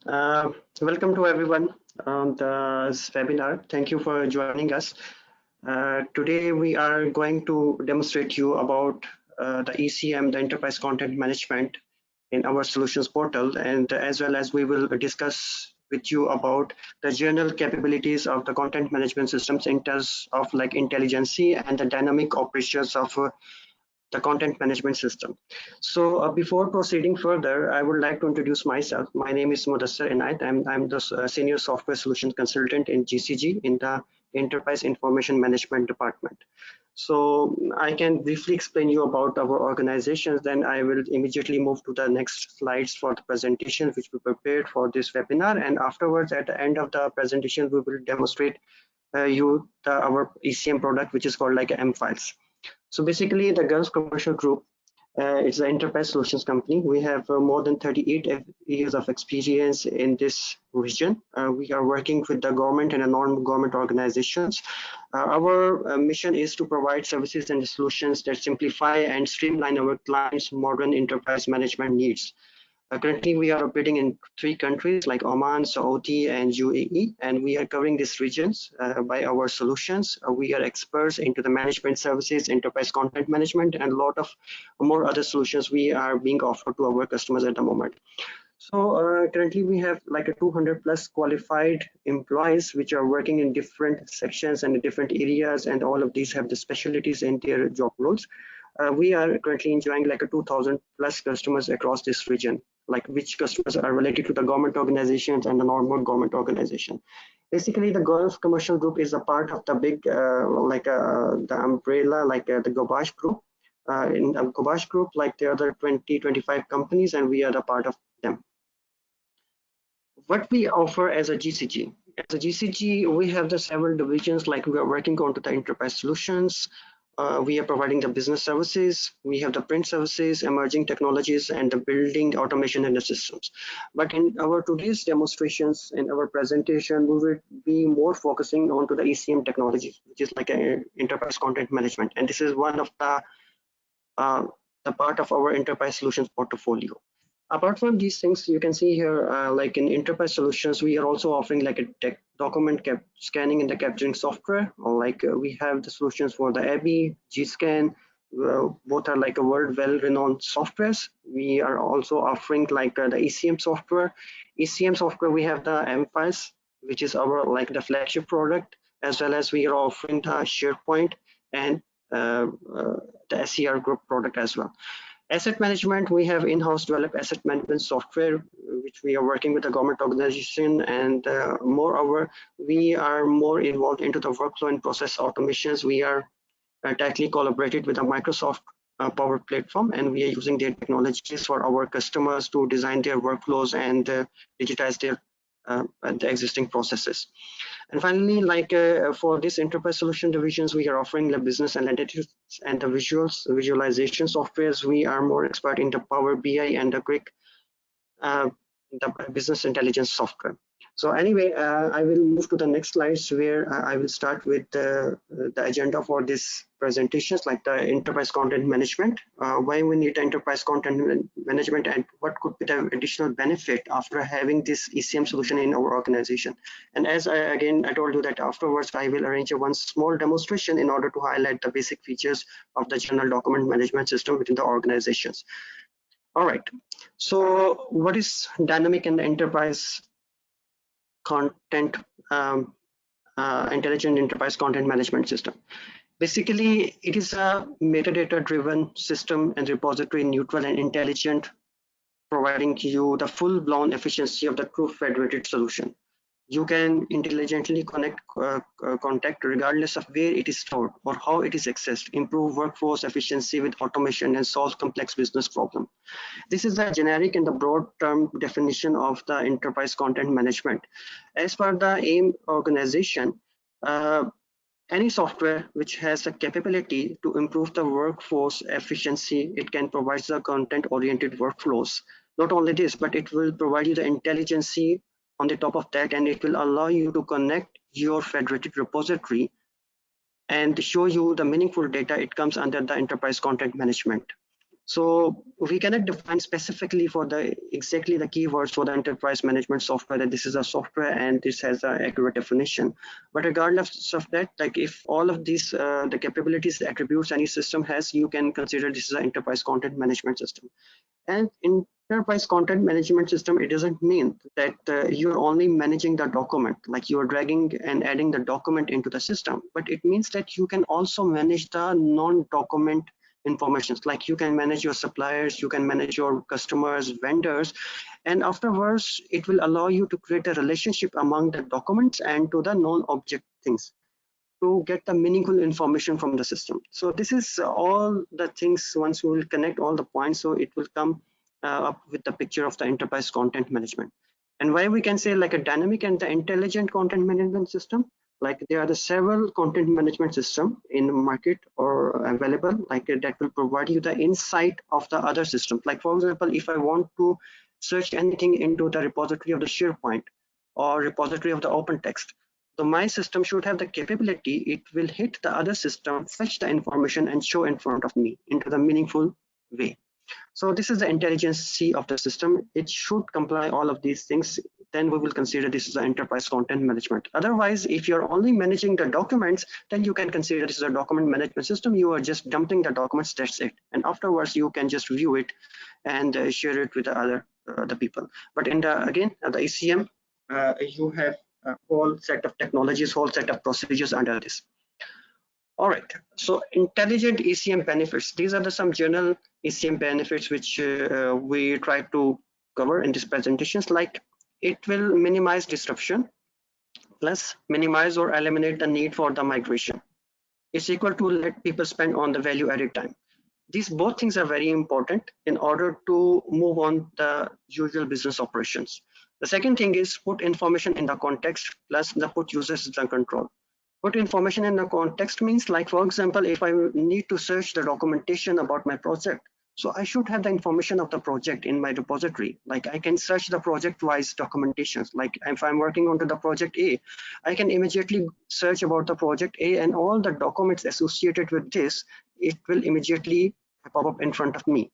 Uh, Welcome to everyone on this webinar. Thank you for joining us. Today we are going to demonstrate you about the ECM, the Enterprise Content Management in our solutions portal, and as well as we will discuss with you about the general capabilities of the content management systems in terms of like intelligence and the dynamic operations of the content management system. So before proceeding further, I would like to introduce myself. My name is Muddassar and I'm the Senior Software Solution Consultant in GCG in the Enterprise Information Management Department. So I can briefly explain you about our organizations, then I will immediately move to the next slides for the presentation which we prepared for this webinar, and afterwards at the end of the presentation we will demonstrate our ECM product, which is called like M Files. So basically, the Gulf Commercial Group, it's an enterprise solutions company. We have more than 38 years of experience in this region. We are working with the government and non-government organizations. Our mission is to provide services and solutions that simplify and streamline our clients' modern enterprise management needs. Currently, we are operating in 3 countries like Oman, Saudi, and UAE, and we are covering these regions by our solutions. We are experts into the management services, enterprise content management, and a lot of more other solutions we are being offered to our customers at the moment. So currently we have like a 200 plus qualified employees which are working in different sections and different areas, and all of these have the specialties in their job roles. We are currently enjoying like a 2000 plus customers across this region, like which customers are related to the government organizations and the non-government organization. Basically, the Gulf Commercial Group is a part of the big the umbrella, the Gobash Group. In the Gobash Group, like there are other 20-25 companies, and we are the part of them. What we offer as a GCG? As a GCG, we have the several divisions, like we are working on to the enterprise solutions. We are providing the business services, we have the print services, emerging technologies, and the building automation and the systems. But in our today's demonstrations, in our presentation, we will be more focusing on to the ECM technology, which is like an enterprise content management. And this is one of the part of our enterprise solutions portfolio. Apart from these things, you can see here, like in enterprise solutions, we are also offering like a document scanning and the capturing software. Like we have the solutions for the ABI, GScan, both are like a world well-renowned softwares. We are also offering like the ECM software. ECM software, we have the M Files, which is our like the flagship product, as well as we are offering the SharePoint and the SER group product as well. Asset management, we have in-house developed asset management software, which we are working with the government organization, and moreover, we are more involved into the workflow and process automations. We are tightly collaborated with the Microsoft Power Platform, and we are using their technologies for our customers to design their workflows and digitize their the existing processes. And finally, like for this enterprise solution divisions, we are offering the business analytics and the visualization softwares. We are more expert in the Power BI and the quick the business intelligence software. So anyway, I will move to the next slides where I will start with the agenda for this presentations, like the enterprise content management, why we need enterprise content management, and what could be the additional benefit after having this ECM solution in our organization. And as I told you that afterwards I will arrange one small demonstration in order to highlight the basic features of the general document management system within the organizations. All right, so what is dynamic and enterprise content intelligent enterprise content management system? Basically, it is a metadata driven system and repository neutral and intelligent, providing you the full blown efficiency of the true federated solution. You can intelligently connect contact regardless of where it is stored or how it is accessed, improve workforce efficiency with automation, and solve complex business problems. This is the generic and the broad term definition of the enterprise content management. As per the AIM organization, any software which has the capability to improve the workforce efficiency, it can provide the content-oriented workflows. Not only this, but it will provide you the intelligence on the top of that, and it will allow you to connect your federated repository and show you the meaningful data. It comes under the enterprise content management. So we cannot define specifically for exactly the keywords for the enterprise management software that this is a software and this has an accurate definition. But regardless of that, like if all of these the capabilities, the attributes any system has, you can consider this is an enterprise content management system. And in enterprise content management system, it doesn't mean that you're only managing the document, like you're dragging and adding the document into the system, but it means that you can also manage the non-document informations, like you can manage your suppliers, you can manage your customers, vendors, and afterwards it will allow you to create a relationship among the documents and to the non-object things to get the meaningful information from the system. So this is all the things. Once we will connect all the points, so it will come up with the picture of the enterprise content management. And why we can say like a dynamic and the intelligent content management system, like there are the several content management system in the market or available, like that will provide you the insight of the other systems. Like for example, if I want to search anything into the repository of the SharePoint or repository of the OpenText, so my system should have the capability, it will hit the other system, fetch the information and show in front of me into the meaningful way. So this is the intelligence of the system. It should comply all of these things. Then we will consider this is an enterprise content management. Otherwise, if you're only managing the documents, then you can consider this is a document management system. You are just dumping the documents, that's it. And afterwards, you can just view it and share it with the other the people. But in the again, the ECM, you have a whole set of technologies, whole set of procedures under this. All right, so intelligent ECM benefits. These are some general ECM benefits which we try to cover in these presentations. Like it will minimize disruption, plus minimize or eliminate the need for the migration. It's equal to let people spend on the value added time. These both things are very important in order to move on the usual business operations. The second thing is put information in the context, plus the put users in the control. Put information in the context means, like for example, if I need to search the documentation about my project, so I should have the information of the project in my repository. Like I can search the project wise documentations. Like if I'm working onto the project A, I can immediately search about the project A and all the documents associated with this, it will immediately pop up in front of me.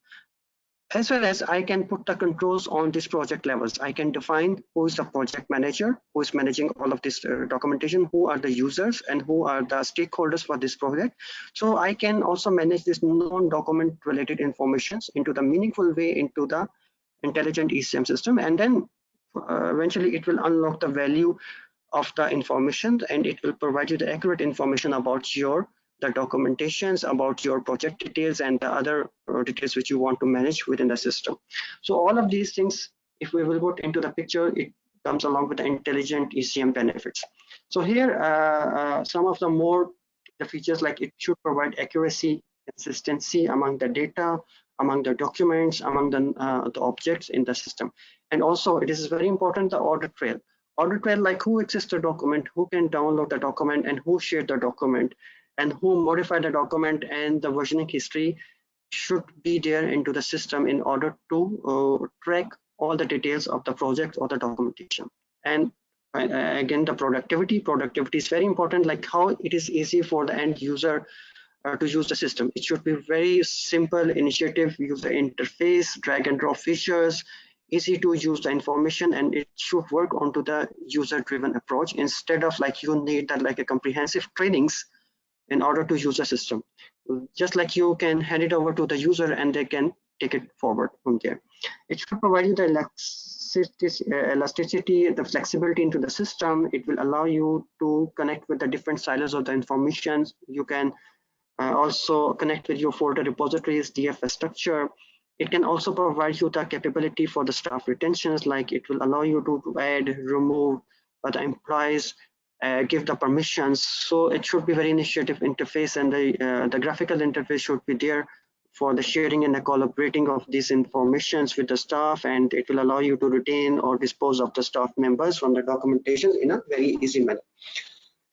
As well as I can put the controls on this project levels. I can define who is the project manager, who is managing all of this documentation, who are the users and who are the stakeholders for this project. So I can also manage this non-document related informations into the meaningful way into the intelligent ECM system. And then eventually it will unlock the value of the information and it will provide you the accurate information about the documentations, about your project details and the other details which you want to manage within the system. So all of these things, if we will put into the picture, it comes along with the intelligent ECM benefits. So here some of the features, like it should provide accuracy, consistency among the data, among the documents, among the objects in the system. And also it is very important, the audit trail. Audit trail, like who accessed the document, who can download the document and who shared the document and who modified the document, and the versioning history should be there into the system in order to track all the details of the project or the documentation. And again, the productivity is very important, like how it is easy for the end user to use the system. It should be very simple initiative, user interface, drag and drop features, easy to use the information, and it should work onto the user driven approach instead of like you need that like a comprehensive trainings in order to use the system. Just like you can hand it over to the user and they can take it forward from there. It should provide you the elasticity, the flexibility into the system. It will allow you to connect with the different silos of the information. You can also connect with your folder repositories, DFS structure. It can also provide you the capability for the staff retentions, like it will allow you to add, remove the employees, give the permissions. So it should be very initiative interface, and the graphical interface should be there for the sharing and the collaborating of these informations with the staff, and it will allow you to retain or dispose of the staff members from the documentation in a very easy manner.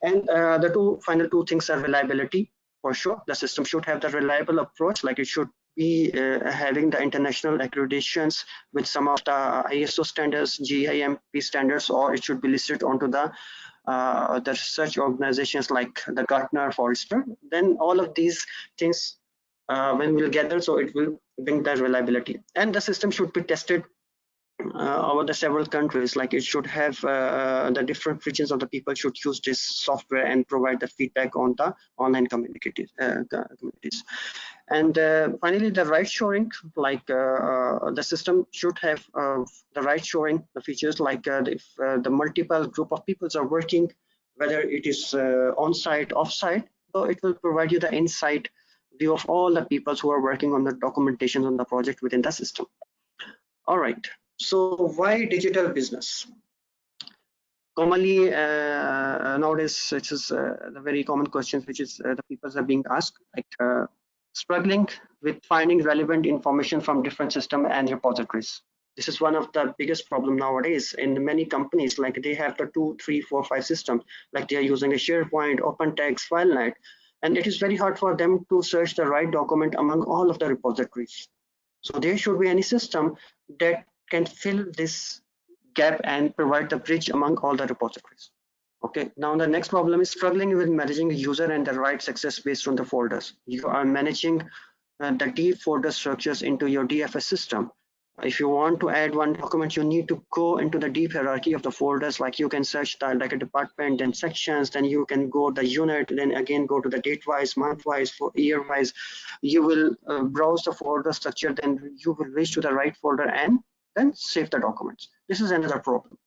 And the final two things are reliability. For sure, the system should have the reliable approach, like it should be having the international accreditations with some of the ISO standards, GIMP standards, or it should be listed onto the research organizations like the Gartner, Forrester. Then all of these things when we'll gather, so it will bring the reliability. And the system should be tested over the several countries. Like it should have the different regions of the people should use this software and provide the feedback on the online communities. And finally, the right shoring, like the system should have the right shoring the features, like if the multiple group of peoples are working, whether it is on-site, off-site, so it will provide you the inside view of all the people who are working on the documentation on the project within the system. All right, so why digital business? Commonly nowadays, it is the very common questions which is the people are being asked, like struggling with finding relevant information from different systems and repositories. This is one of the biggest problem nowadays in many companies. Like they have the 2, 3, 4, 5 systems, like they are using a SharePoint, OpenText, FileNet, and it is very hard for them to search the right document among all of the repositories. So there should be any system that can fill this gap and provide the bridge among all the repositories. Okay, now the next problem is struggling with managing user and the rights access based on the folders. You are managing the deep folder structures into your DFS system. If you want to add one document, you need to go into the deep hierarchy of the folders. Like you can search that like a department, then sections, then you can go the unit, then again go to the date wise, month wise, for year wise. You will browse the folder structure, then you will reach to the right folder and then save the documents. This is another problem.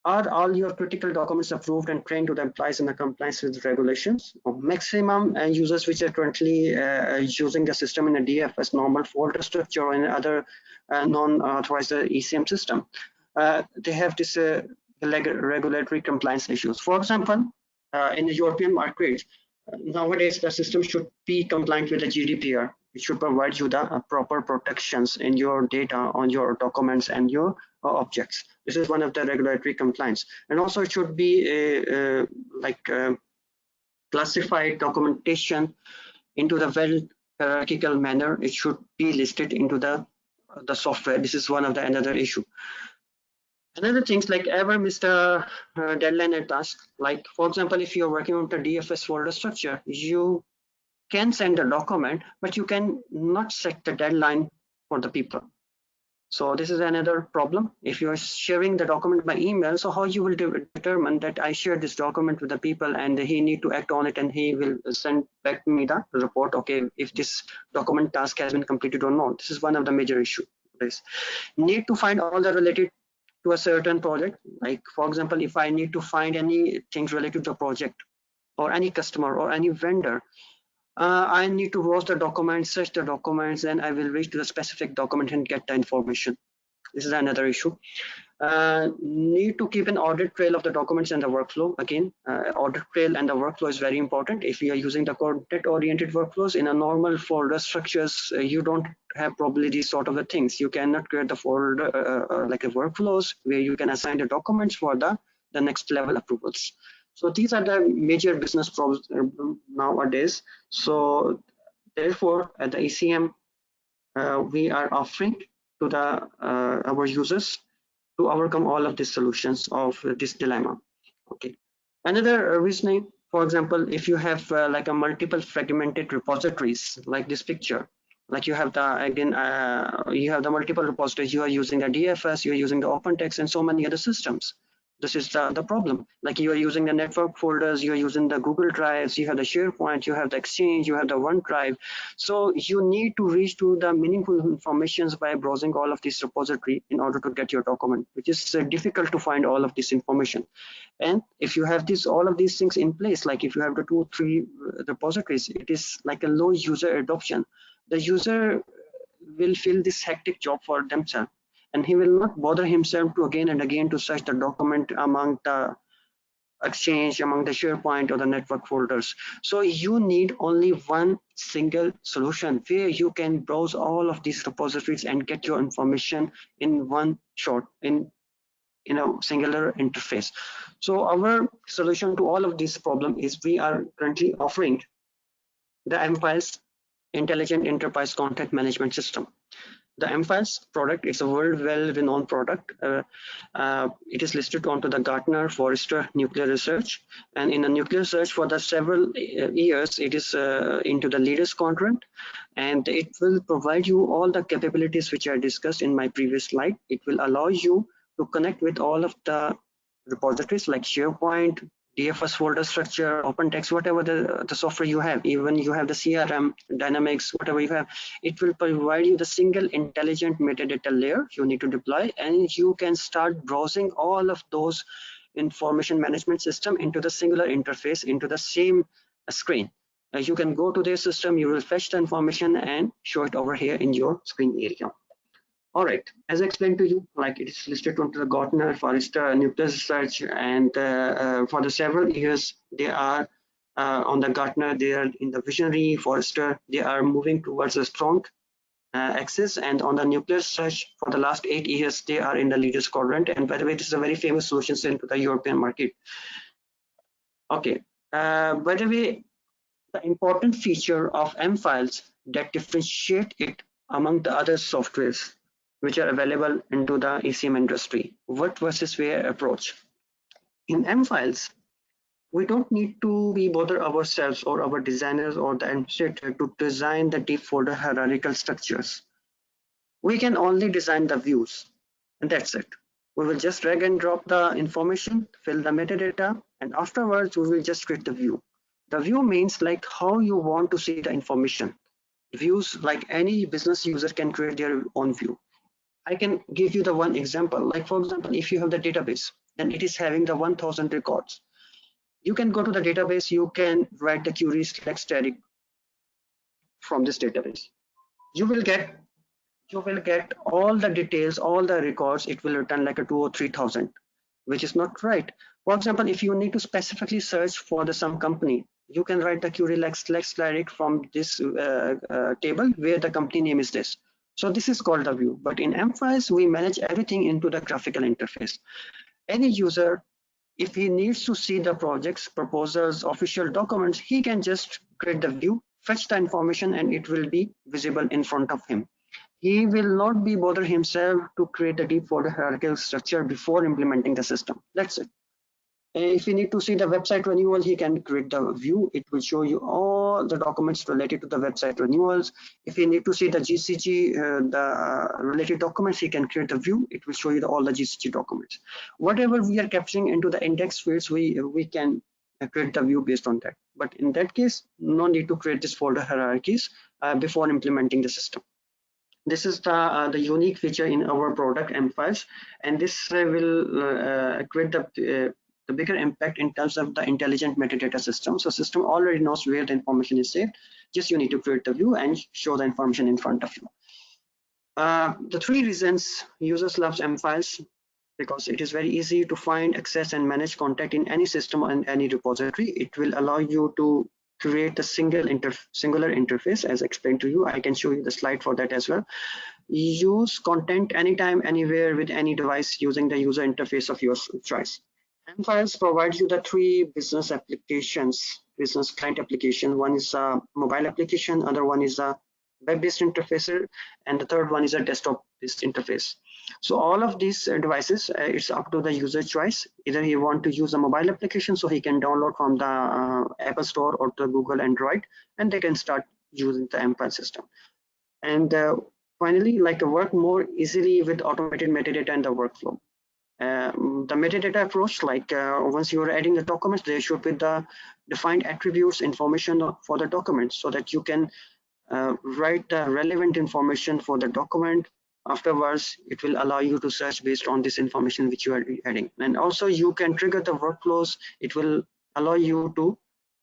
Are all your critical documents approved and trained to the employees in the compliance with regulations? Maximum users which are currently using the system in a DFS normal folder structure or in other non-authorized ECM system, they have this regulatory compliance issues. For example, in the European market, nowadays the system should be compliant with the GDPR. It should provide you the proper protections in your data, on your documents and your objects. This is one of the regulatory compliance, and also it should be classified documentation into the well hierarchical manner. It should be listed into the software. This is one of the another issue. Another things like ever miss the deadline and task. Like for example, if you're working on the DFS folder structure, you can send a document, but you can not set the deadline for the people. So this is another problem. If you are sharing the document by email, so how you will determine that I share this document with the people and he need to act on it and he will send back me the report, okay, if this document task has been completed or not. This is one of the major issues. This need to find all the related to a certain project. Like for example, if I need to find any things related to a project or any customer or any vendor, I need to browse the documents, search the documents, and I will reach to the specific document and get the information. This is another issue. Need to keep an audit trail of the documents and the workflow. Again, audit trail and the workflow is very important. If you are using the content-oriented workflows in a normal folder structures, you don't have probably these sort of things. You cannot create the folder like a workflows where you can assign the documents for the next level approvals. So these are the major business problems nowadays. So therefore, at the ECM, we are offering to the our users to overcome all of these solutions of this dilemma. Okay. Another reasoning, for example, if you have like a multiple fragmented repositories like this picture, like you have the again you have the multiple repositories, you are using the DFS, you are using the OpenText and so many other systems. This is the problem. Like you are using the network folders, you are using the Google Drives, you have the SharePoint, you have the Exchange, you have the OneDrive. So you need to reach to the meaningful informations by browsing all of this repository in order to get your document, which is difficult to find all of this information. And if you have this all of these things in place, like if you have the 2, 3 repositories, it is like a low user adoption. The user will feel this hectic job for themselves, and he will not bother himself to again and again to search the document among the Exchange, among the SharePoint or the network folders. So you need only one single solution where you can browse all of these repositories and get your information in one shot, in a singular interface. So our solution to all of this problem is we are currently offering the Empire's Intelligent Enterprise Content Management System. The M-Files product is a world well-renowned product. It is listed onto the Gartner Forrester Nuclear Research, and in a nuclear research for the several years, it is into the leaders quadrant, and it will provide you all the capabilities which I discussed in my previous slide. It will allow you to connect with all of the repositories like SharePoint, DFS folder structure, OpenText, whatever the software you have, even you have the CRM, Dynamics, whatever you have, it will provide you the single intelligent metadata layer you need to deploy, and you can start browsing all of those information management system into the singular interface, into the same screen. You can go to their system, you will fetch the information and show it over here in your screen area. All right, as I explained to you, like it is listed onto the Gartner, Forrester, Nuclear Research, and for the several years they are on the Gartner, they are in the Visionary, Forrester, they are moving towards a strong axis, and on the Nuclear Research for the last 8 years they are in the leaders quadrant. And by the way, this is a very famous solution into the European market. Okay, by the way, the important feature of M-Files that differentiate it among the other softwares which are available into the ECM industry. What versus where approach. In M-Files, we don't need to be bother ourselves or our designers or the administrator to design the deep folder hierarchical structures. We can only design the views, and that's it. We will just drag and drop the information, fill the metadata, and afterwards we will just create the view. The view means like how you want to see the information. Views, like any business user can create their own view. I can give you the one example. Like for example, if you have the database and it is having the 1000 records, you can go to the database, you can write the query select static from this database. You will get all the details, all the records. It will return like a 2 or 3000, which is not right. For example, if you need to specifically search for the some company, you can write the query like select static from this table where the company name is this. So this is called a view. But in M-Files, we manage everything into the graphical interface. Any user, if he needs to see the projects, proposals, official documents, he can just create the view, fetch the information, and it will be visible in front of him. He will not be bother himself to create a deep folder hierarchical structure before implementing the system. That's it. If you need to see the website renewal, he can create the view. It will show you all the documents related to the website renewals. If you need to see the GCG, the related documents, he can create the view. It will show you all the GCG documents. Whatever we are capturing into the index fields, we can create the view based on that. But in that case, no need to create this folder hierarchies before implementing the system. This is the unique feature in our product M-Files, and this will create the bigger impact in terms of the intelligent metadata system. So system already knows where the information is saved. Just you need to create the view and show the information in front of you. The 3 reasons users love M-Files: because it is very easy to find, access, and manage content in any system and any repository. It will allow you to create a singular interface, as explained to you. I can show you the slide for that as well. Use content anytime, anywhere, with any device using the user interface of your choice. M-Files provides you the 3 business applications, business client application. One is a mobile application, other one is a web-based interface, and the third one is a desktop-based interface. So all of these devices, it's up to the user choice. Either he want to use a mobile application, so he can download from the Apple Store or the Google Android, and they can start using the M-Files system. And finally, like work more easily with automated metadata and the workflow. The metadata approach, like once you are adding the documents, there should be the defined attributes information for the document, so that you can write the relevant information for the document. Afterwards, it will allow you to search based on this information which you are adding. And also you can trigger the workflows. It will allow you to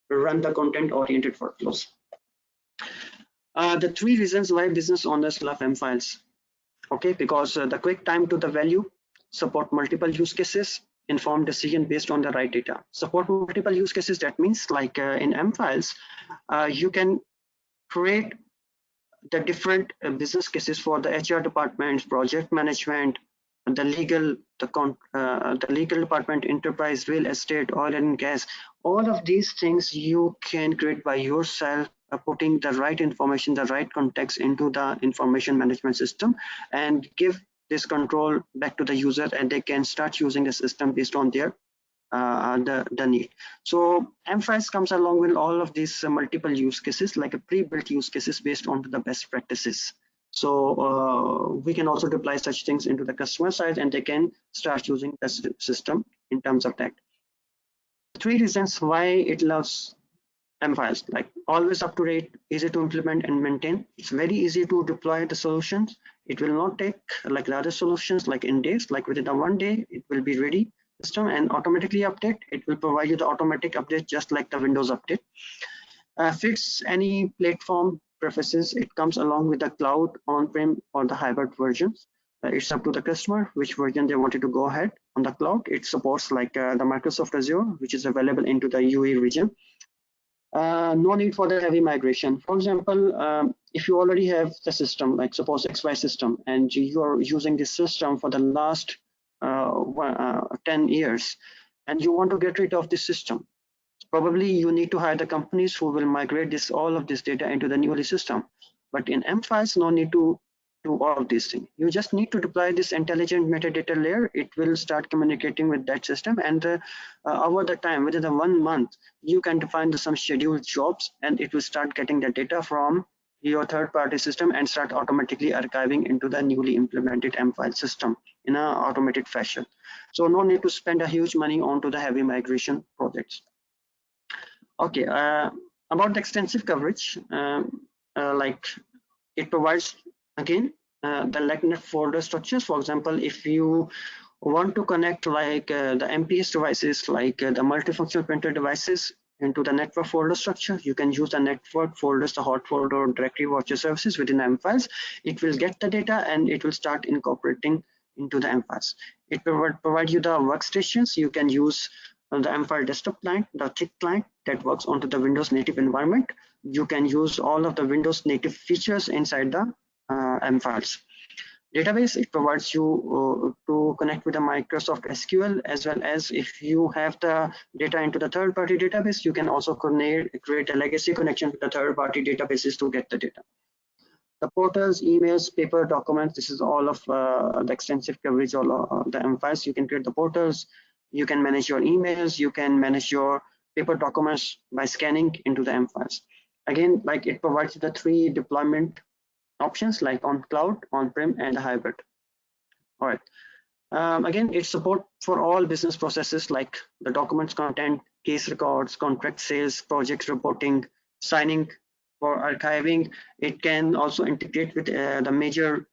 run the content-oriented workflows. The 3 reasons why business owners love M-Files. Okay, because the quick time to the value, support multiple use cases, informed decision based on the right data. Support multiple use cases, that means like in M-Files, you can create the different business cases for the HR departments, project management, the legal, the legal department, enterprise, real estate, oil and gas. All of these things you can create by yourself putting the right information, the right context into the information management system, and give this control back to the user, and they can start using the system based on their the need. So M5 comes along with all of these multiple use cases, like a pre-built use cases based on the best practices. So we can also deploy such things into the customer side, and they can start using the system in terms of that. 3 reasons why it loves M5s, like always up to date, easy to implement and maintain. It's very easy to deploy the solutions. It will not take like the other solutions like in days, like within a 1 day, it will be ready system and automatically update. It will provide you the automatic update just like the Windows update. Fits any platform preferences. It comes along with the cloud, on-prem or the hybrid versions. It's up to the customer which version they wanted to go ahead. On the cloud, it supports like the Microsoft Azure, which is available into the UE region. No need for the heavy migration. For example, if you already have the system, like suppose XY system, and you are using this system for the last 10 years, and you want to get rid of this system, probably you need to hire the companies who will migrate all of this data into the newly system. But in M5s, no need to do all of these things. You just need to deploy this intelligent metadata layer. It will start communicating with that system, and over the time, within the 1 month, you can define some scheduled jobs, and it will start getting the data from your third-party system and start automatically archiving into the newly implemented M5 system in an automated fashion. So no need to spend a huge money onto the heavy migration projects. Okay, about the extensive coverage, like it provides again the LACnet folder structures. For example, if you want to connect like the MPS devices, like the multifunctional printer devices into the network folder structure, you can use the network folders, the hot folder or directory watcher services within the M5s. It will get the data and it will start incorporating into the M5s. It provide you the workstations. You can use the M5 desktop client, the thick client that works onto the Windows native environment. You can use all of the Windows native features inside the M5s. Database, it provides you to connect with the Microsoft SQL, as well as if you have the data into the third-party database, you can also create a legacy connection with the third-party databases to get the data. The portals, emails, paper, documents, this is all of the extensive coverage of the M5s. You can create the portals, you can manage your emails, you can manage your paper documents by scanning into the M5s. Again, like it provides the 3 deployment options, like on cloud, on-prem, and hybrid. All right. Again, it's support for all business processes like the documents content, case records, contract sales, project reporting, signing, for archiving. It can also integrate with the major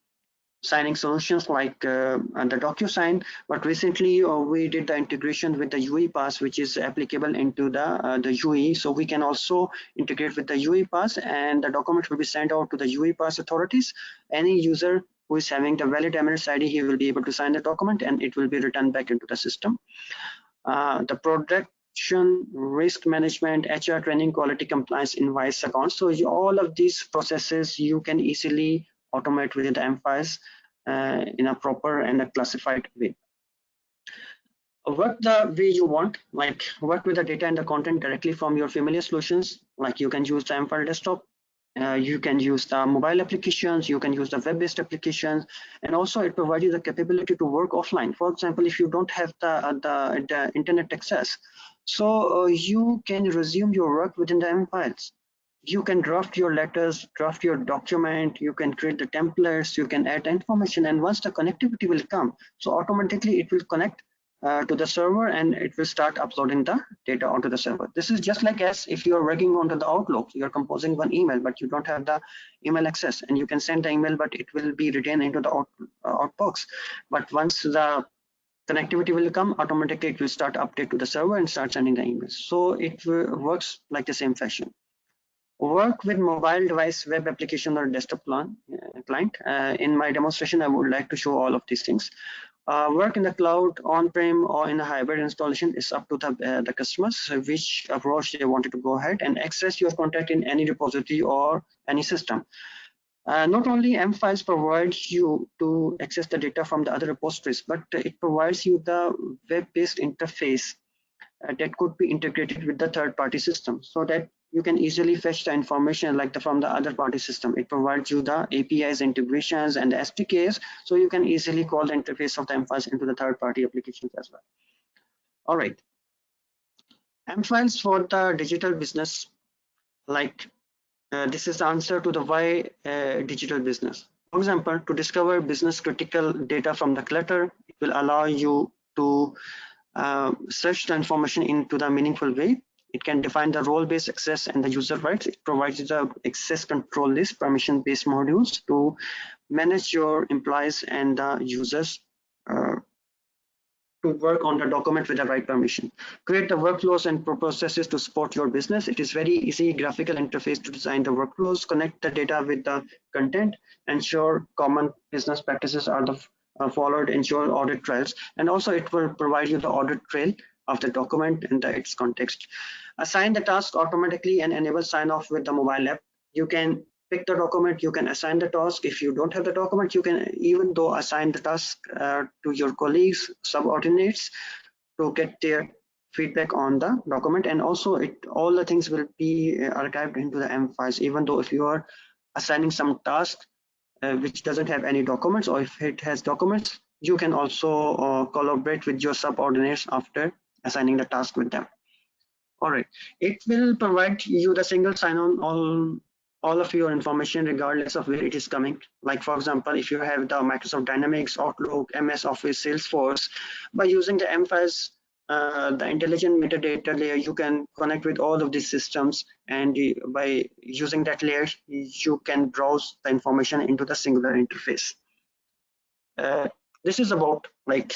signing solutions like the DocuSign, but recently we did the integration with the UiPass, which is applicable into the UE. So we can also integrate with the UiPass, and the document will be sent out to the UiPass authorities. Any user who is having the valid Emirates ID, he will be able to sign the document, and it will be returned back into the system. The production, risk management, HR training, quality compliance, invoice accounts. So all of these processes you can easily automate within the M5s in a proper and a classified way. Work the way you want, like work with the data and the content directly from your familiar solutions. Like you can use the M5 desktop, you can use the mobile applications, you can use the web-based applications, and also it provides you the capability to work offline. For example, if you don't have the internet access, so you can resume your work within the M5s. You can draft your letters, draft your document, you can create the templates, you can add information, and once the connectivity will come, so automatically it will connect to the server and it will start uploading the data onto the server. This is just like as if you are working onto the Outlook, you are composing one email, but you don't have the email access, and you can send the email, but it will be written into the outbox. But once the connectivity will come, automatically it will start update to the server and start sending the emails. So it works like the same fashion. Work with mobile device, web application, or desktop client. In my demonstration, I would like to show all of these things. Work in the cloud, on-prem, or in a hybrid installation is up to the customers, which approach they wanted to go ahead and access your content in any repository or any system. Not only M5s provides you to access the data from the other repositories, but it provides you the web-based interface that could be integrated with the third-party system, so that you can easily fetch the information like from the other party system. It provides you the APIs, integrations, and the SDKs, so you can easily call the interface of the M-Files into the third-party applications as well. All right, M-Files for the digital business, like this is the answer to the why digital business. For example, to discover business critical data from the clutter, it will allow you to search the information into the meaningful way. It can define the role-based access and the user rights. It provides the access control list, permission-based modules to manage your employees and the users uh, to work on the document with the right permission. Create the workflows and processes to support your business. It is very easy graphical interface to design the workflows, connect the data with the content, ensure common business practices are followed, ensure audit trails, and also it will provide you the audit trail of the document and its context. Assign the task automatically and enable sign off with the mobile app. You can pick the document, you can assign the task. If you don't have the document, you can even though assign the task to your colleagues, subordinates, to get their feedback on the document. And also all the things will be archived into the M-Files, even though if you are assigning some task which doesn't have any documents, or if it has documents, you can also collaborate with your subordinates after assigning the task with them. All right, it will provide you the single sign-on all of your information regardless of where it is coming. Like for example, if you have the Microsoft Dynamics, Outlook, MS Office, Salesforce, by using the M-Files, the intelligent metadata layer, you can connect with all of these systems, and by using that layer, you can browse the information into the singular interface. This is about like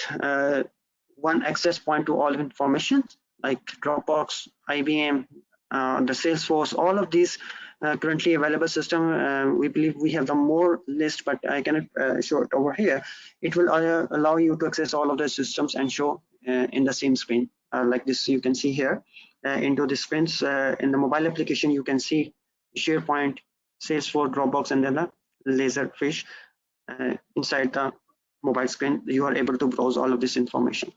one access point to all information, like Dropbox, IBM, the Salesforce, all of these currently available system. We believe we have the more list, but I cannot show it over here. It will allow you to access all of the systems and show in the same screen like this. You can see here into the screens in the mobile application. You can see SharePoint, Salesforce, Dropbox, and then the Laserfish inside the mobile screen. You are able to browse all of this information.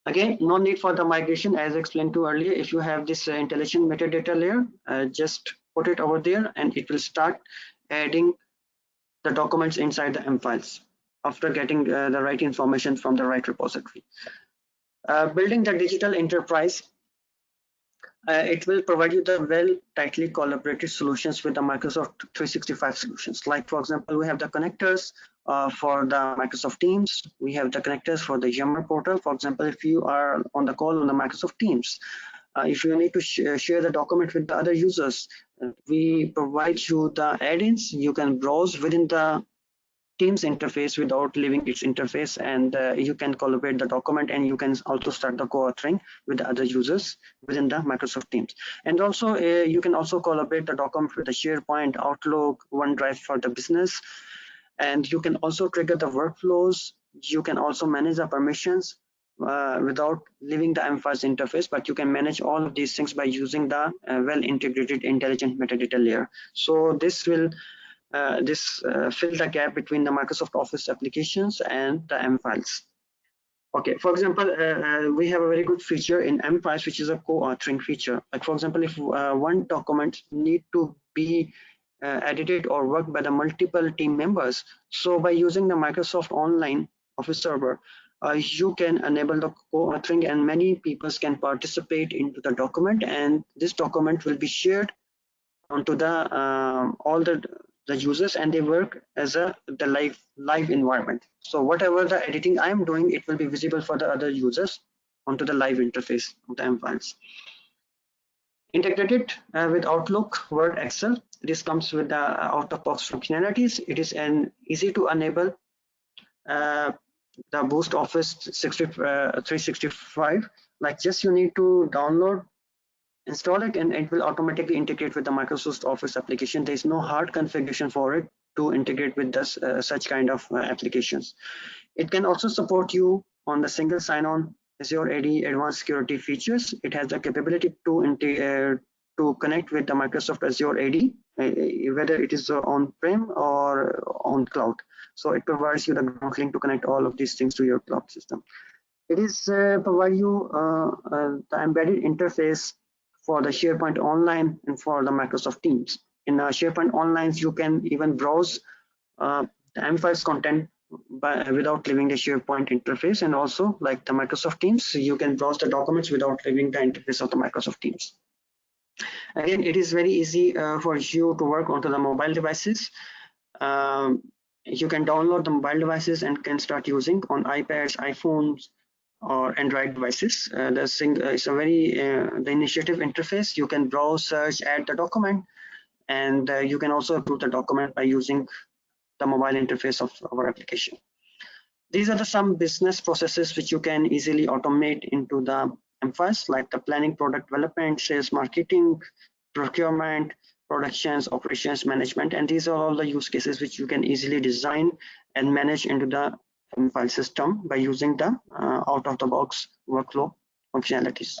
Again, no need for the migration as explained to earlier. If you have this intelligent metadata layer, just put it over there and it will start adding the documents inside the M-Files after getting the right information from the right repository. Building the digital enterprise, it will provide you the well tightly collaborated solutions with the Microsoft 365 solutions. Like for example, we have the connectors for the Microsoft Teams. We have the connectors for the Yammer portal. For example, if you are on the call on the Microsoft Teams, if you need to share the document with the other users, we provide you the add-ins. You can browse within the Teams interface without leaving its interface, and you can collaborate the document, and you can also start the co-authoring with the other users within the Microsoft Teams. And also you can also collaborate the document with the SharePoint, Outlook, OneDrive for the business, and you can also trigger the workflows. You can also manage the permissions without leaving the M-Files interface, but you can manage all of these things by using the well integrated intelligent metadata layer. So this will fill the gap between the Microsoft Office applications and the M-Files. Okay, for example, we have a very good feature in M-Files, which is a co-authoring feature. Like for example, if one document need to be edited or worked by the multiple team members, so by using the Microsoft Online Office server, you can enable the co-authoring, and many people can participate into the document, and this document will be shared onto the all the users, and they work as the live environment. So whatever the editing I'm doing, it will be visible for the other users onto the live interface of the M-Files. Integrated with Outlook, Word, Excel. This comes with the out-of-box functionalities. It is easy to enable the Boost Office 365. Like just you need to download, install it, and it will automatically integrate with the Microsoft Office application. There is no hard configuration for it to integrate with this, such kind of applications. It can also support you on the single sign-on Azure AD advanced security features. It has the capability to connect with the Microsoft Azure AD, whether it is on-prem or on cloud. So it provides you the ground link to connect all of these things to your cloud system. It is provide you the embedded interface for the SharePoint Online and for the Microsoft Teams. In SharePoint Online, you can even browse the M-Files content without leaving the SharePoint interface, and also like the Microsoft Teams, you can browse the documents without leaving the interface of the Microsoft Teams. Again, it is very easy for you to work onto the mobile devices. You can download the mobile devices and can start using on iPads, iPhones, or Android devices. It's a very the initiative interface. You can browse, search, add the document, and you can also approve the document by using the mobile interface of our application. These are some business processes which you can easily automate into the M-Files, like the planning, product development, sales, marketing, procurement, productions, operations, management, and these are all the use cases which you can easily design and manage into the M-File system by using the out-of-the-box workflow functionalities.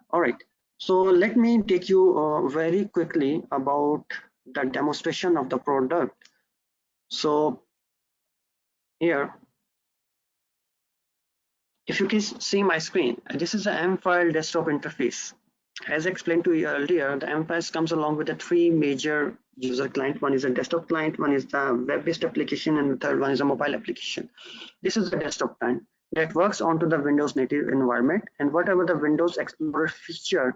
All right, so let me take you very quickly about the demonstration of the product. So here, if you can see my screen, this is the M-File desktop interface. As explained to you earlier, the M-Files comes along with the three major user client. One is a desktop client, one is the web-based application, and the third one is a mobile application. This is the desktop client that works onto the Windows native environment, and whatever the Windows Explorer feature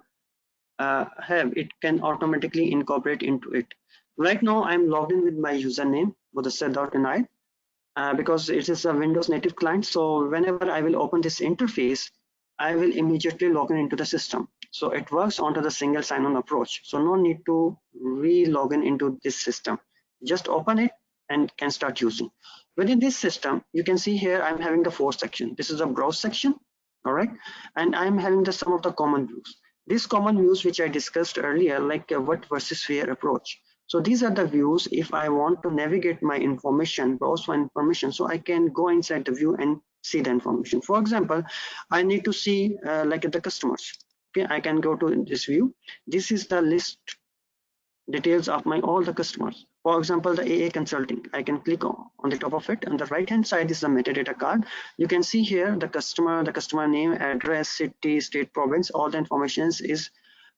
have, it can automatically incorporate into it. Right now, I'm logged in with my username, Muddassar.ini, because it is a Windows native client. So whenever I will open this interface, I will immediately log in into the system. So it works onto the single sign-on approach. So no need to re-log in into this system. Just open it and can start using. Within this system, you can see here I'm having the 4 section. This is a browse section, all right? And I'm having some of the common views. These common views which I discussed earlier, like what versus where approach. So these are the views if I want to navigate my information, browse my information, so I can go inside the view and see the information. For example, I need to see like the customers. Okay, I can go to this view. This is the list details of my all the customers. For example, the AA Consulting, I can click on the top of it. On the right hand side is the metadata card. You can see here the customer name, address, city, state, province, all the information is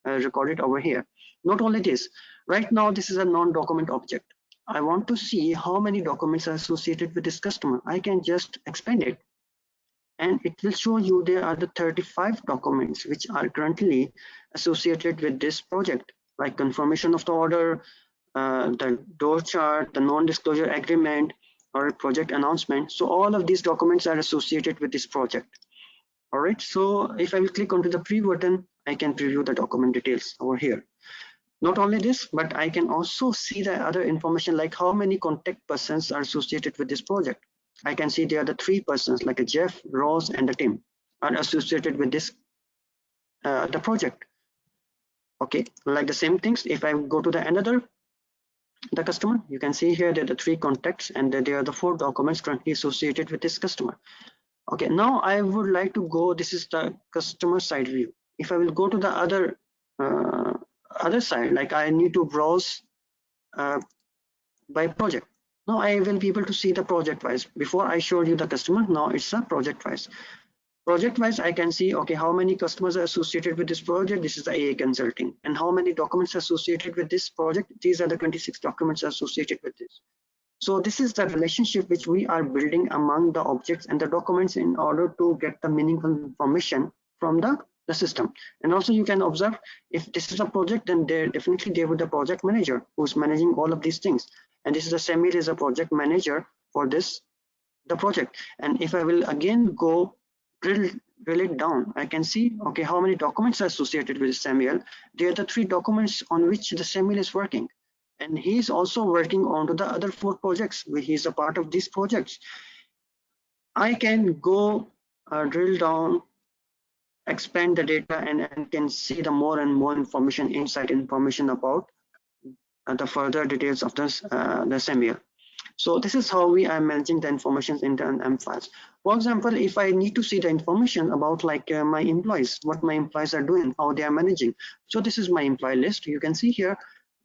recorded over here. Not only this, right now this is a non-document object. I want to see how many documents are associated with this customer. I can just expand it, and it will show you there are the 35 documents which are currently associated with this project, like confirmation of the order, the door chart, the non-disclosure agreement, or a project announcement. So all of these documents are associated with this project. All right, so if I will click onto the preview button, I can preview the document details over here. Not only this, but I can also see the other information, like how many contact persons are associated with this project. I can see there are the 3 persons, like a Jeff, Rose, and the Tim are associated with this the project. Okay, like the same things. If I go to the customer, you can see here there are the 3 contacts, and there are the 4 documents currently associated with this customer. Okay, now I would like to go. This is the customer side view. If I will go to the other side, like I need to browse by project. Now I will be able to see the project wise. Before I showed you the customer, now it's a project wise. Project wise, I can see, okay, how many customers are associated with this project. This is the AA Consulting. And how many documents are associated with this project. These are the 26 documents associated with this. So this is the relationship which we are building among the objects and the documents in order to get the meaningful information from the system. And also you can observe, if this is a project, then there would be a project manager who's managing all of these things. And this is the Samuel is a project manager for the project. And if I will again go drill it down, I can see, okay, how many documents are associated with Samuel. They are the 3 documents on which the Samuel is working. And he's also working on to the other 4 projects where he's a part of these projects. I can go drill down, expand the data, and can see the more and more information, inside information about the further details of the Samuel. So this is how we are managing the information in the M-Files. For example, if I need to see the information about like my employees, what my employees are doing, how they are managing. So this is my employee list. You can see here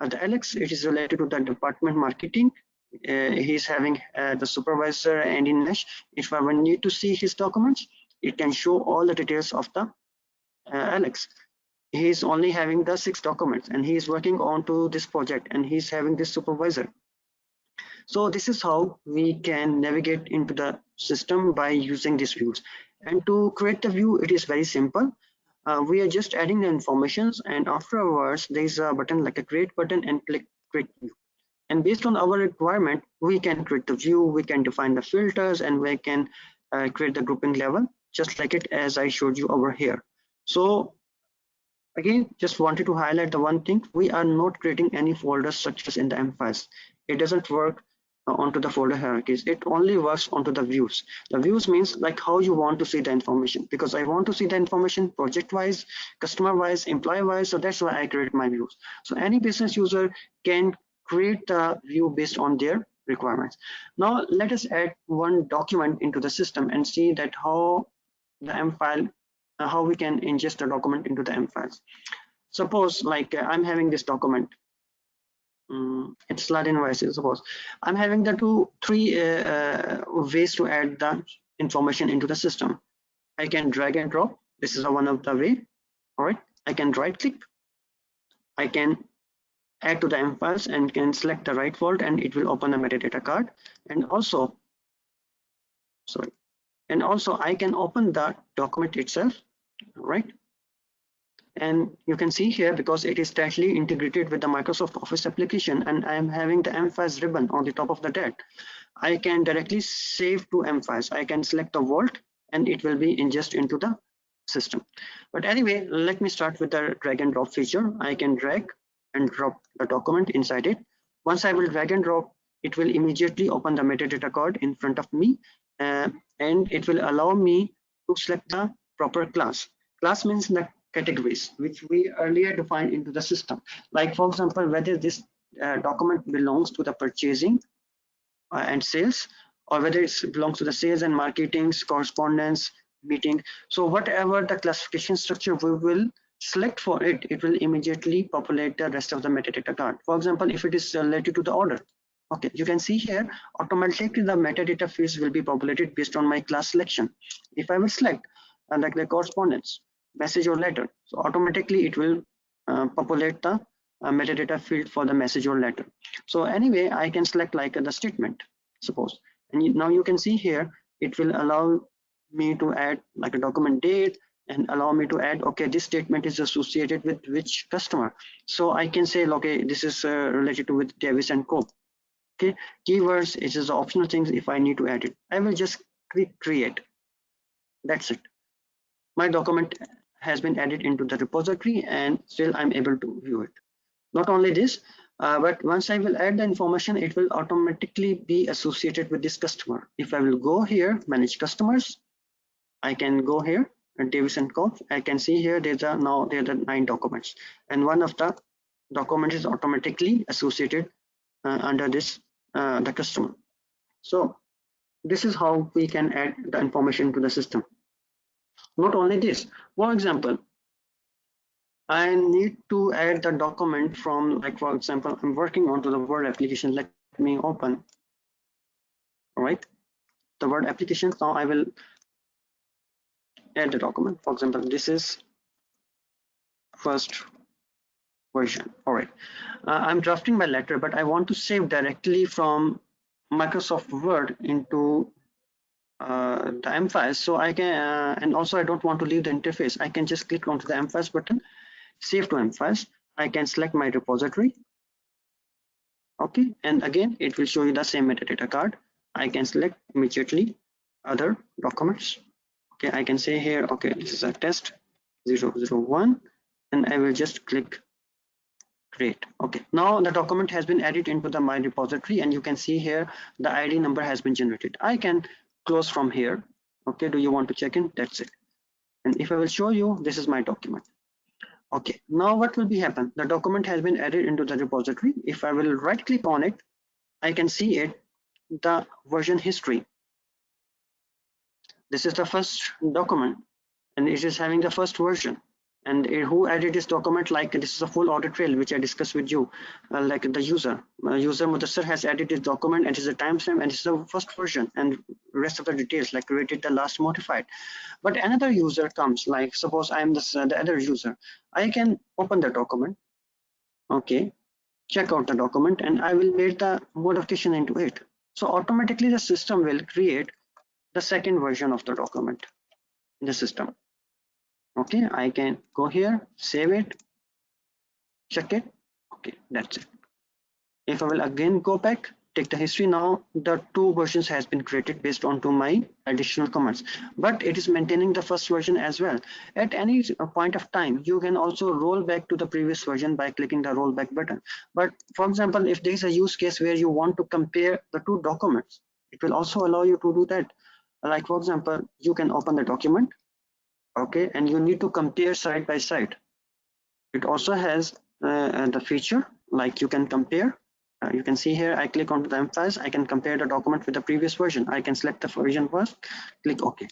the Alex, it is related to the department marketing. He's having the supervisor and in Nash. If I need to see his documents, it can show all the details of the Alex. he's only having the 6 documents and he's working on to this project and he's having this supervisor. So this is how we can navigate into the system by using these views. And to create the view, it is very simple. We are just adding the informations, and afterwards there is a button like a create button, and click create view. And based on our requirement, we can create the view, we can define the filters, and we can create the grouping level, just like it as I showed you over here. So again, just wanted to highlight the one thing: we are not creating any folder structures in the M files. It doesn't work onto the folder hierarchies. It only works onto the views. The views means like how you want to see the information, because I want to see the information project wise, customer wise, employee wise. So that's why I create my views. So any business user can create the view based on their requirements. Now let us add one document into the system and see that how the M file, how we can ingest a document into the M files. Suppose like I'm having this document. It's slide invoices. Suppose I'm having the three ways to add the information into the system. I can drag and drop. This is one of the way. All right. I can right click. I can add to the M files and can select the right vault, and it will open a metadata card. And also, I can open the document itself. All right. And you can see here, because it is tightly integrated with the Microsoft Office application, and I am having the M files ribbon on the top of the that, I can directly save to M files. I can select the vault and it will be ingest into the system. But anyway, let me start with the drag and drop feature. I can drag and drop the document inside it. Once I will drag and drop, it will immediately open the metadata card in front of me, and it will allow me to select the proper class. Class means the categories which we earlier defined into the system. Like for example, whether this document belongs to the purchasing and sales, or whether it belongs to the sales and marketing, correspondence, meeting. So whatever the classification structure we will select for it, it will immediately populate the rest of the metadata card. For example, if it is related to the order, okay, you can see here automatically the metadata fields will be populated based on my class selection. If I will select like the correspondence, message or letter, so automatically it will populate the metadata field for the message or letter. So anyway, I can select like the statement, suppose, and now you can see here it will allow me to add like a document date and allow me to add, okay, this statement is associated with which customer. So I can say, okay, this is related to with Davis and Co. Okay, keywords, it is optional things. If I need to add it, I will just click create. That's it. My document has been added into the repository and still I'm able to view it. Not only this, but once I will add the information, it will automatically be associated with this customer. If I will go here, manage customers, I can go here and Davis and Co. I can see here there are 9 documents, and one of the documents is automatically associated under this the customer. So this is how we can add the information to the system. Not only this, for example, I need to add the document from, like for example, I'm working onto the Word application. Let me open. All right, the Word application. Now I will add the document. For example, this is first version. All right, I'm drafting my letter, but I want to save directly from Microsoft Word into the M files. So I can, and also I don't want to leave the interface. I can just click onto the M files button, save to M files. I can select my repository. Okay, and again it will show you the same metadata card. I can select immediately other documents. Okay, I can say here, okay, this is a test 001, and I will just click create. Okay, now the document has been added into the my repository, and you can see here the ID number has been generated. I can close from here. Okay, do you want to check in? That's it. And if I will show you, this is my document. Okay, now what will be happen? The document has been added into the repository. If I will right click on it, I can see it, the version history. This is the first document and it is having the first version. And who added this document, like this is a full audit trail which I discussed with you, like the user Muddassar has added this document, and this is a timestamp, and this is the first version, and rest of the details like created the last modified. But another user comes, like suppose I'm the other user, I can open the document, okay, check out the document, and I will make the modification into it. So automatically the system will create the second version of the document in the system. Okay, I can go here, save it, check it. Okay, that's it. If I will again go back, take the history, now the two versions has been created based on to my additional comments, but it is maintaining the first version as well. At any point of time, you can also roll back to the previous version by clicking the rollback button. But for example, if there is a use case where you want to compare the two documents, it will also allow you to do that. Like for example, you can open the document, okay, and you need to compare side by side. It also has the feature like you can compare. You can see here, I click on the emphasis, I can compare the document with the previous version. I can select the version first, click OK.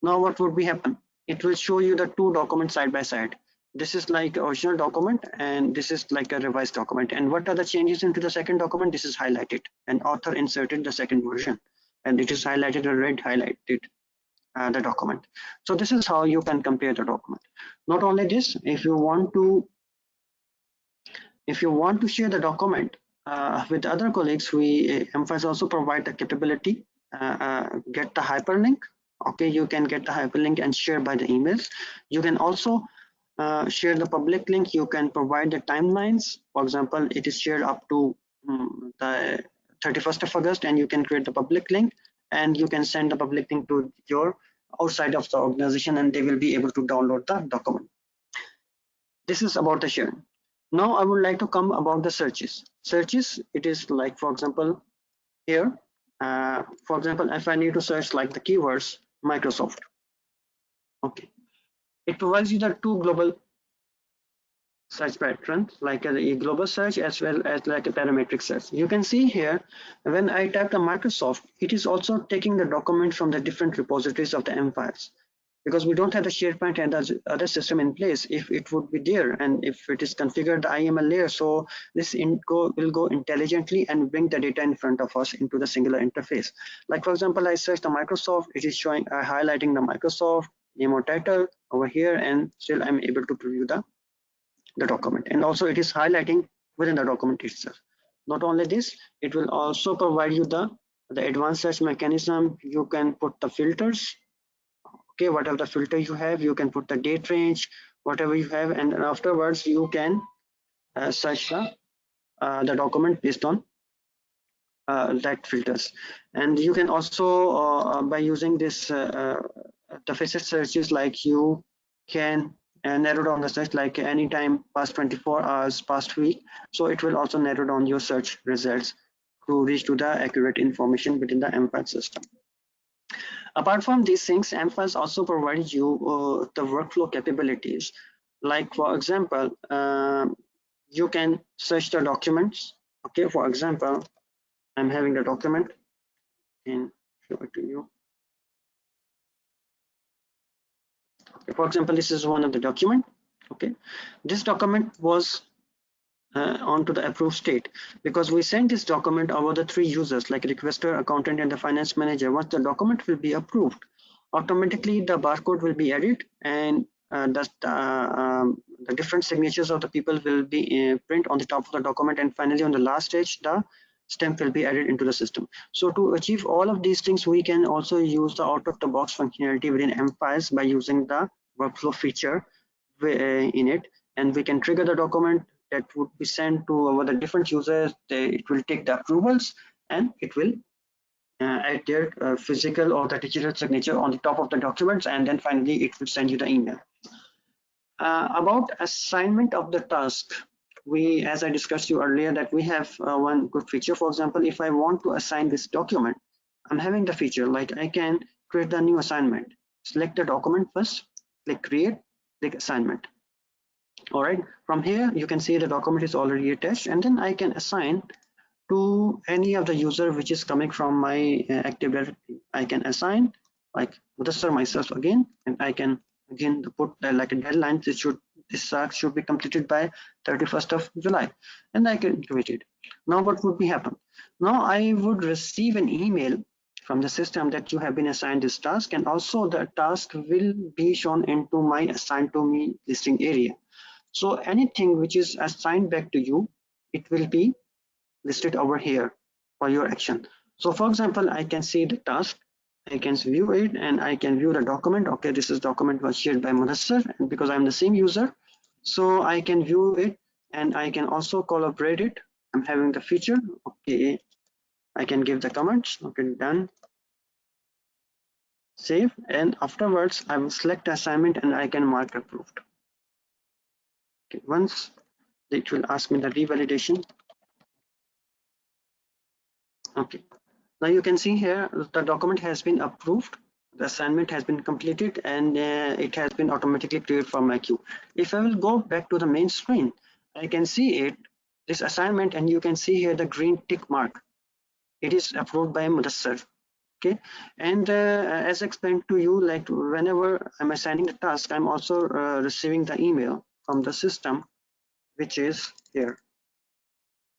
Now what would be happen? It will show you the two documents side by side. This is like original document, and this is like a revised document. And what are the changes into the second document? This is highlighted, and author inserted the second version, and it is highlighted or red highlighted the document. So this is how you can compare the document. Not only this, if you want to share the document with other colleagues, we Emphas also provide the capability, get the hyperlink. Okay, you can get the hyperlink and share by the emails. You can also share the public link. You can provide the timelines. For example, it is shared up to the 31st of August, and you can create the public link, and you can send the public link to your outside of the organization, and they will be able to download the document. This is about the sharing. Now I would like to come about the searches. Searches, it is like, for example, here, for example, if I need to search like the keywords Microsoft, okay, it provides you the two global search patterns, like a global search as well as like a parametric search. You can see here, when I type the Microsoft, it is also taking the document from the different repositories of the empires, because we don't have the SharePoint and the other system in place. If it would be there, and if it is configured the IML layer, so this will go intelligently and bring the data in front of us into the singular interface. Like for example, I search the Microsoft, it is showing highlighting the Microsoft name or title over here, and still I'm able to preview the document, and also it is highlighting within the document itself. Not only this, it will also provide you the advanced search mechanism. You can put the filters, okay, whatever the filter you have, you can put the date range, whatever you have, and afterwards you can search the document based on that filters. And you can also by using this the facet searches, like you can narrow down the search, like anytime past 24 hours, past week, so it will also narrow down your search results to reach to the accurate information within the MPAT system. Apart from these things, MPAS also provides you the workflow capabilities. Like for example, you can search the documents. Okay, for example, I'm having the document and show it to you. Okay, for example, this is one of the document. Okay, this document was onto the approved state, because we sent this document over the three users, like requester, accountant, and the finance manager. Once the document will be approved, automatically the barcode will be added, and the different signatures of the people will be print on the top of the document, and finally on the last stage the stamp will be added into the system. So to achieve all of these things, we can also use the out of the box functionality within MPIS by using the workflow feature in it, and we can trigger the document that would be sent to over the different users. It will take the approvals, and it will add their physical or the digital signature on the top of the documents, and then finally it will send you the email. About assignment of the task, we, as I discussed you earlier, that we have one good feature. For example, if I want to assign this document, I'm having the feature like I can create a new assignment. Select the document first, click create, click assignment. All right, from here you can see the document is already attached, and then I can assign to any of the user which is coming from my Active Directory. I can assign like Muddassar myself again, and I can again the put like a deadline. This task should be completed by 31st of July, and I can do it. Now what would be happen? Now I would receive an email from the system that you have been assigned this task, and also the task will be shown into my assigned to me listing area. So anything which is assigned back to you, it will be listed over here for your action. So for example, I can see the task, I can view it, and I can view the document. Okay, this is document was shared by Muddassar, and because I'm the same user, so I can view it and I can also collaborate it. I'm having the feature. Okay, I can give the comments. Okay, done, save, and afterwards I will select the assignment and I can mark approved. Okay, once it will ask me the revalidation. Okay, now you can see here the document has been approved, the assignment has been completed, and it has been automatically cleared from my queue. If I will go back to the main screen, I can see it, this assignment, and you can see here the green tick mark. It is approved by Muddassar. Okay, and as explained to you, like whenever I'm assigning the task, I'm also receiving the email from the system, which is here.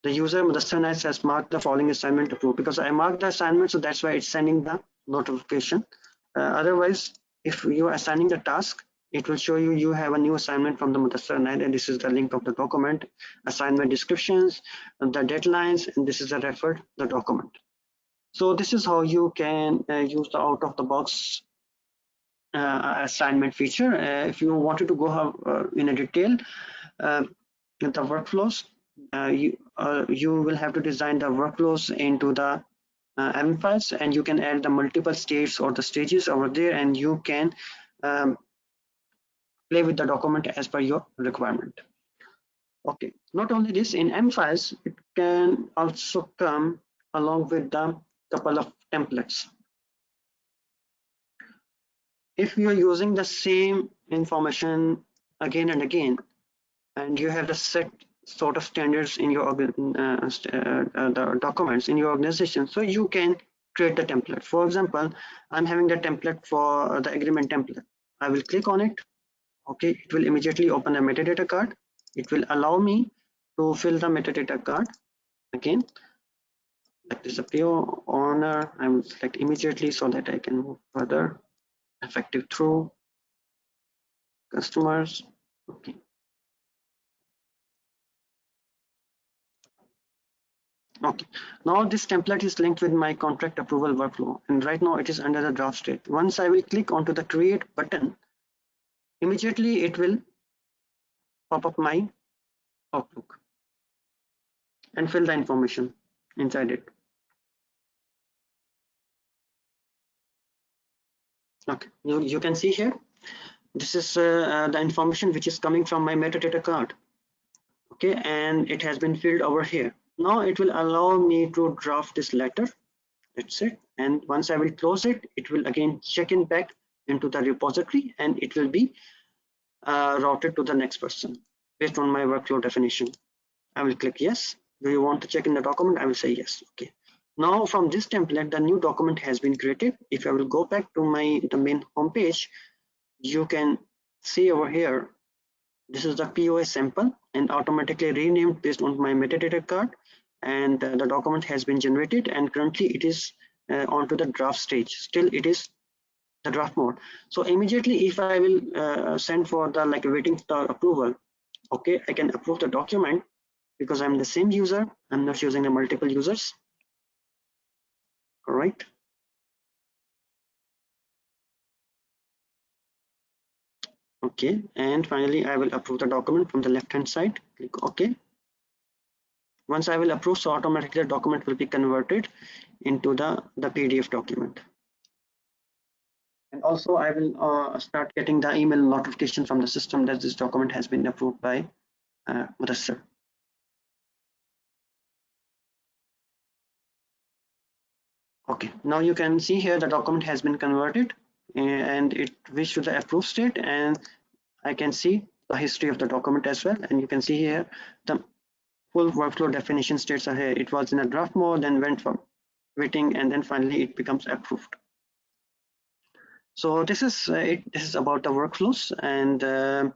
The user Muddassar has marked the following assignment approved, because I marked the assignment, so that's why it's sending the notification. Otherwise, if you are assigning the task, it will show you have a new assignment from the Muddassar, and this is the link of the document, assignment descriptions, the deadlines, and this is the referred the document. So this is how you can use the out of the box assignment feature. If you wanted to go in a detail the workflows, you will have to design the workflows into the M files, and you can add the multiple states or the stages over there, and you can play with the document as per your requirement. Okay, not only this, in M files, it can also come along with the couple of templates. If you are using the same information again and again, and you have the set sort of standards in your the documents in your organization, so you can create the template. For example, I'm having the template for the agreement template. I will click on it. Okay, it will immediately open a metadata card. It will allow me to fill the metadata card again. Like this, a PO owner, I will select immediately so that I can move further. Effective through customers. Okay. Okay, now this template is linked with my contract approval workflow, and right now it is under the draft state. Once I will click onto the create button, immediately it will pop up my Outlook and fill the information inside it. Okay, you can see here, this is the information which is coming from my metadata card. Okay, and it has been filled over here. Now it will allow me to draft this letter. That's it. And once I will close it, it will again check in back into the repository, and it will be routed to the next person based on my workflow definition. I will click yes. Do you want to check in the document? I will say yes. Okay. Now from this template, the new document has been created. If I will go back to the main homepage, you can see over here, this is the POA sample and automatically renamed based on my metadata card, and the document has been generated, and currently it is onto the draft stage. Still it is the draft mode. So immediately if I will send for the like waiting for approval, okay, I can approve the document because I'm the same user. I'm not using the multiple users. All right. Okay, and finally I will approve the document from the left hand side. Click OK. Once I will approve, so automatically the document will be converted into the PDF document. And also I will start getting the email notification from the system that this document has been approved by Muddassar. Okay, now you can see here the document has been converted and it reached to the approved state, and I can see the history of the document as well. And you can see here the full workflow definition states are here. It was in a draft mode, then went from waiting, and then finally it becomes approved. So this is it. This is about the workflows, and uh,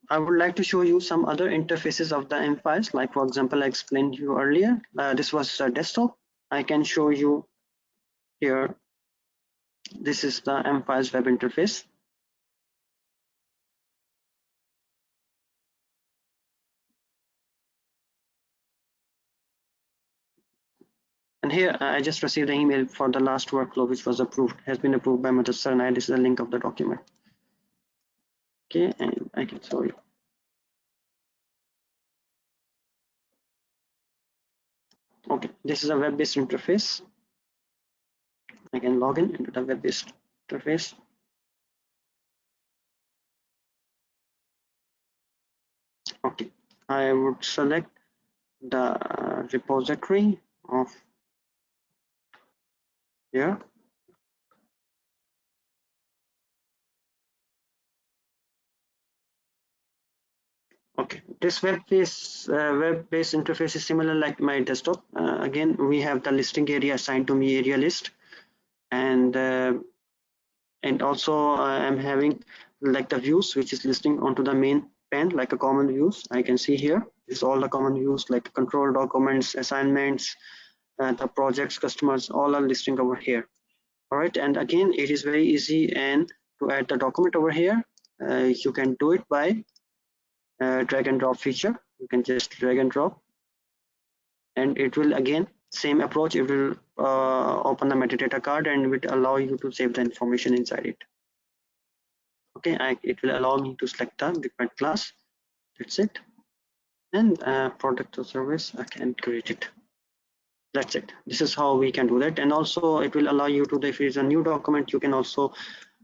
I would like to show you some other interfaces of the M files. Like for example, I explained to you earlier. This was a desktop. I can show you here. This is the M files web interface. And here I just received an email for the last workflow, which was approved, has been approved by Muddassar, and this is the link of the document. Okay, and I can show you. Okay, this is a web-based interface. I can log in into the web-based interface. Okay, I would select the repository of here. Okay, this web-based interface is similar like my desktop. Again, we have the listing area assigned to me, area list, and also I'm having like the views which is listing onto the main pane like a common views. I can see here is all the common views like control documents, assignments, the projects, customers, all are listing over here. All right, and again it is very easy and to add the document over here. You can do it by drag and drop feature. You can just drag and drop, and it will again same approach. It will open the metadata card and will allow you to save the information inside it. Okay, it will allow me to select the different class. That's it. And product or service, I can create it. That's it. This is how we can do that. And also it will allow you to, if it is a new document, you can also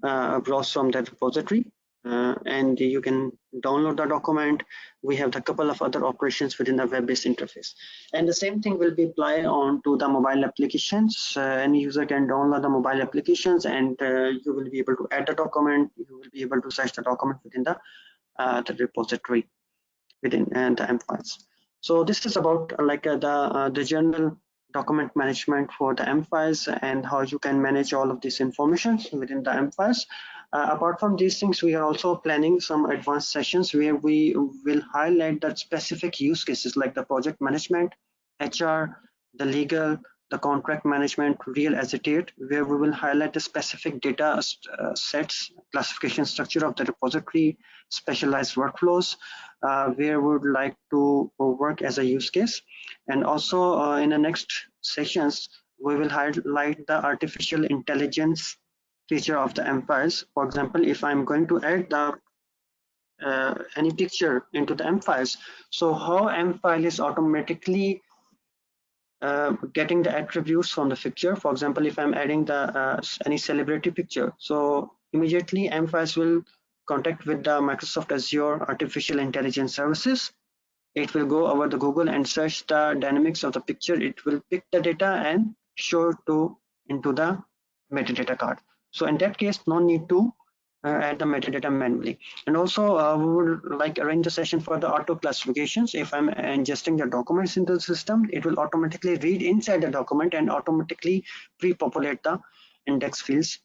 browse from that repository and you can download the document. We have a couple of other operations within the web-based interface. And the same thing will be applied on to the mobile applications. Any user can download the mobile applications and you will be able to add the document. You will be able to search the document within the repository within the M files. So this is about the general document management for the M files and how you can manage all of this information within the M files. Apart from these things, we are also planning some advanced sessions where we will highlight the specific use cases like the project management, HR, the legal, the contract management, real estate, where we will highlight the specific data sets, classification structure of the repository, specialized workflows, where we would like to work as a use case. And also in the next sessions, we will highlight the artificial intelligence feature of the M files. For example, if I'm going to add the any picture into the M files, so how M file is automatically getting the attributes from the picture. For example, if I'm adding the any celebrity picture, so immediately M files will contact with the Microsoft Azure artificial intelligence services. It will go over the Google and search the dynamics of the picture. It will pick the data and show to into the metadata card. So in that case, no need to add the metadata manually. And also we would like arrange a session for the auto classifications. If I'm ingesting the documents into the system, it will automatically read inside the document and automatically pre-populate the index fields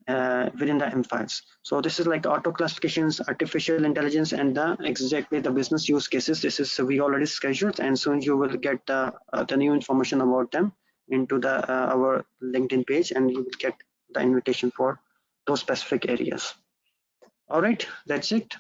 within the M files. So this is like auto classifications, artificial intelligence, and exactly the business use cases. This is we already scheduled, and soon you will get the new information about them into the our LinkedIn page, and you will get the invitation for those specific areas. All right, that's it.